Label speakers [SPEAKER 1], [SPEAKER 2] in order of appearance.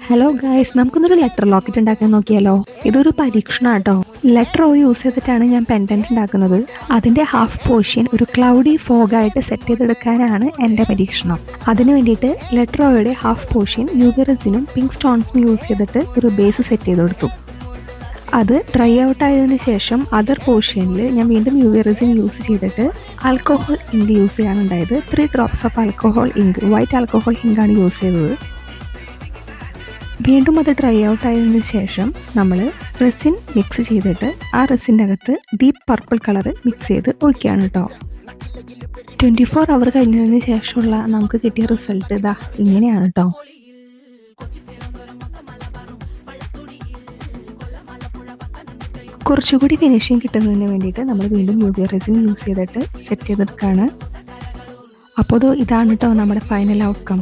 [SPEAKER 1] Hello guys, നമുക്കൊന്നൊരു letter locket ഉണ്ടാക്കാൻ നോക്കിയാലോ? ഇതൊരു പരീക്ഷണം കേട്ടോ. ലെറ്റർ ഓ യൂസ് ചെയ്തിട്ടാണ് ഞാൻ പെൻഡന്റ് ഉണ്ടാക്കുന്നത്. അതിന്റെ ഹാഫ് പോർഷൻ ഒരു ക്ലൗഡി ഫോഗായിട്ട് സെറ്റ് ചെയ്തെടുക്കാനാണ് എൻ്റെ പരീക്ഷണം. അതിന് വേണ്ടിയിട്ട് ലെറ്റർ ഓയുടെ ഹാഫ് പോർഷൻ യൂഗറസിനും പിങ്ക് സ്റ്റോൺസും യൂസ് ചെയ്തിട്ട് ഒരു ബേസ് സെറ്റ് ചെയ്തെടുത്തു. അത് ഡ്രൈ ഔട്ട് ആയതിനു ശേഷം അതർ പോർഷനിൽ ഞാൻ വീണ്ടും യൂഗറസിൻ യൂസ് ചെയ്തിട്ട് ആൽക്കഹോൾ ഇങ്ക് യൂസ് ചെയ്യാനുണ്ടായത്. 3 drops of alcohol ink, white alcohol ഇങ്കാണ് യൂസ് ചെയ്തത്. വീണ്ടും അത് ഡ്രൈ ഔട്ട് ആയതിനു ശേഷം നമ്മൾ റെസിൻ മിക്സ് ചെയ്തിട്ട് ആ റെസിൻ്റെ അകത്ത് ഡീപ്പ് പർപ്പിൾ കളർ മിക്സ് ചെയ്ത് ഒഴിക്കുകയാണ് കേട്ടോ. 24 അവർ കഴിഞ്ഞതിന് ശേഷമുള്ള നമുക്ക് കിട്ടിയ റിസൾട്ട് ഇതാ ഇങ്ങനെയാണ് കേട്ടോ. കുറച്ചുകൂടി ഫിനിഷിങ് കിട്ടുന്നതിന് വേണ്ടിയിട്ട് നമ്മൾ വീണ്ടും യൂവി റെസിൻ യൂസ് ചെയ്തിട്ട് സെറ്റ് ചെയ്തെടുക്കുകയാണ്. അപ്പോൾ ഇതാണ് കേട്ടോ നമ്മുടെ ഫൈനൽ ഔട്ട്കം.